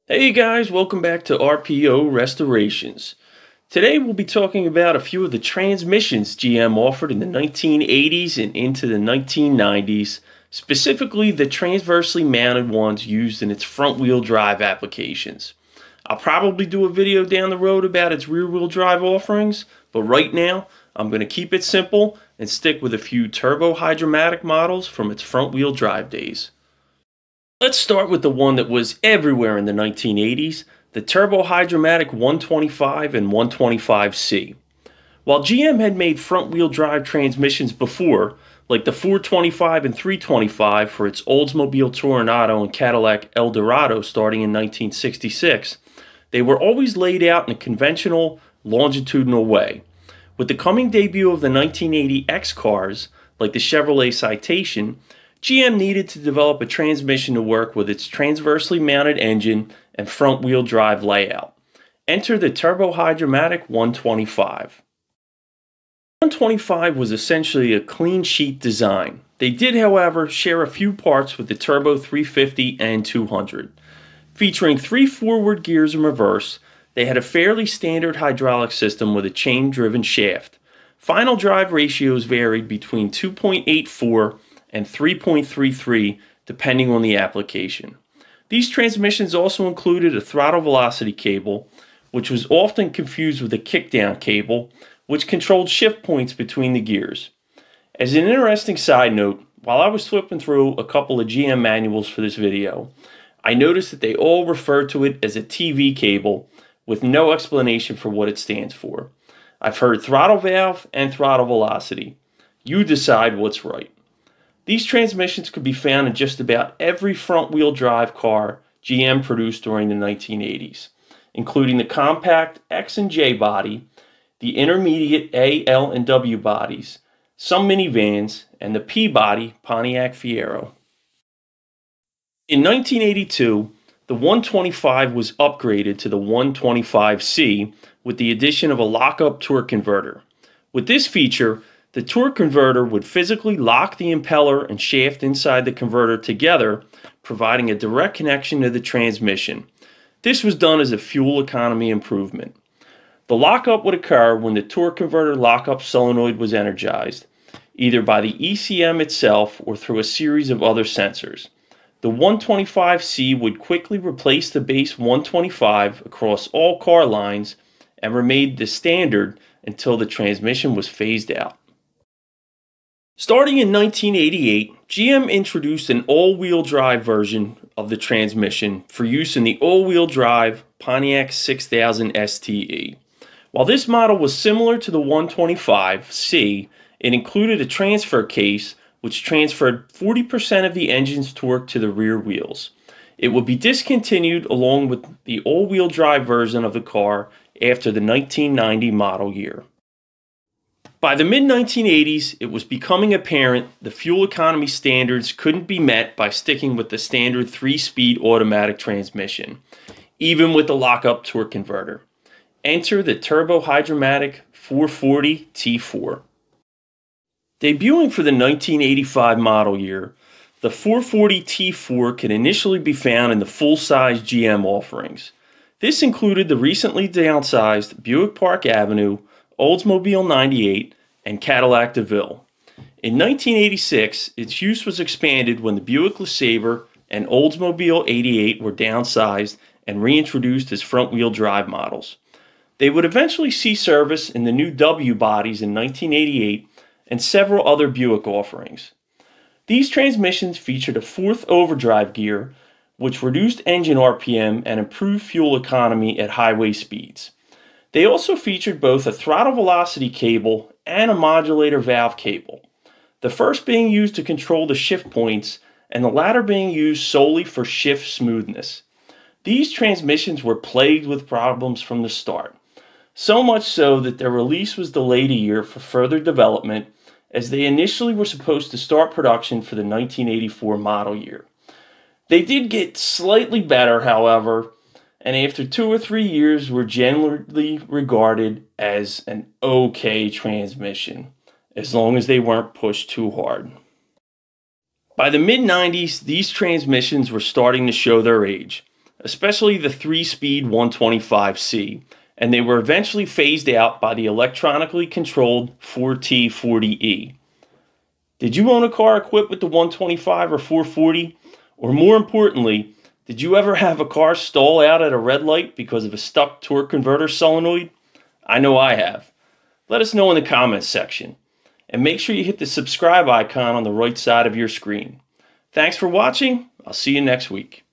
Hey guys, welcome back to RPO Restorations. Today we'll be talking about a few of the transmissions GM offered in the 1980s and into the 1990s, specifically the transversely mounted ones used in its front-wheel drive applications. I'll probably do a video down the road about its rear-wheel drive offerings, but right now I'm going to keep it simple and stick with a few turbo-hydromatic models from its front-wheel drive days. Let's start with the one that was everywhere in the 1980s, the turbo-hydromatic 125 and 125C. While GM had made front-wheel drive transmissions before, like the 425 and 325 for its Oldsmobile Toronado and Cadillac Eldorado starting in 1966, they were always laid out in a conventional, longitudinal way. With the coming debut of the 1980 X cars, like the Chevrolet Citation, GM needed to develop a transmission to work with its transversely mounted engine and front-wheel drive layout. Enter the turbo-hydromatic 125. 125 was essentially a clean sheet design. They did, however, share a few parts with the Turbo 350 and 200. Featuring 3 forward gears in reverse, they had a fairly standard hydraulic system with a chain-driven shaft. Final drive ratios varied between 2.84 and 3.33 depending on the application. These transmissions also included a throttle velocity cable, which was often confused with a kickdown cable, which controlled shift points between the gears. As an interesting side note, while I was flipping through a couple of GM manuals for this video, I noticed that they all refer to it as a TV cable with no explanation for what it stands for. I've heard throttle valve and throttle velocity. You decide what's right. These transmissions could be found in just about every front-wheel drive car GM produced during the 1980s, including the compact X and J body, the intermediate A, L, and W bodies, some minivans, and the P body Pontiac Fiero. In 1982, the 125 was upgraded to the 125C with the addition of a lock-up torque converter. With this feature, the torque converter would physically lock the impeller and shaft inside the converter together, providing a direct connection to the transmission. This was done as a fuel economy improvement. The lockup would occur when the torque converter lockup solenoid was energized, either by the ECM itself or through a series of other sensors. The 125C would quickly replace the base 125 across all car lines and remained the standard until the transmission was phased out. Starting in 1988, GM introduced an all-wheel drive version of the transmission for use in the all-wheel drive Pontiac 6000 STE. While this model was similar to the 125C, it included a transfer case which transferred 40% of the engine's torque to the rear wheels. It would be discontinued along with the all-wheel drive version of the car after the 1990 model year. By the mid-1980s, it was becoming apparent the fuel economy standards couldn't be met by sticking with the standard 3-speed automatic transmission, even with the lockup torque converter. Enter the turbo-hydromatic 440 T4. Debuting for the 1985 model year, the 440 T4 could initially be found in the full-size GM offerings. This included the recently downsized Buick Park Avenue, Oldsmobile 98, and Cadillac DeVille. In 1986, its use was expanded when the Buick LeSabre and Oldsmobile 88 were downsized and reintroduced as front-wheel drive models. They would eventually see service in the new W bodies in 1988 and several other Buick offerings. These transmissions featured a 4th overdrive gear, which reduced engine RPM and improved fuel economy at highway speeds. They also featured both a throttle velocity cable and a modulator valve cable, the first being used to control the shift points and the latter being used solely for shift smoothness. These transmissions were plagued with problems from the start, so much so that their release was delayed a year for further development, as they initially were supposed to start production for the 1984 model year. They did get slightly better, however, and after 2 or 3 years were generally regarded as an okay transmission, as long as they weren't pushed too hard. By the mid-90s, these transmissions were starting to show their age. especially the 3-speed 125C, and they were eventually phased out by the electronically controlled 4T40E. Did you own a car equipped with the 125 or 440? Or more importantly, did you ever have a car stall out at a red light because of a stuck torque converter solenoid? I know I have. Let us know in the comments section. And make sure you hit the subscribe icon on the right side of your screen. Thanks for watching. I'll see you next week.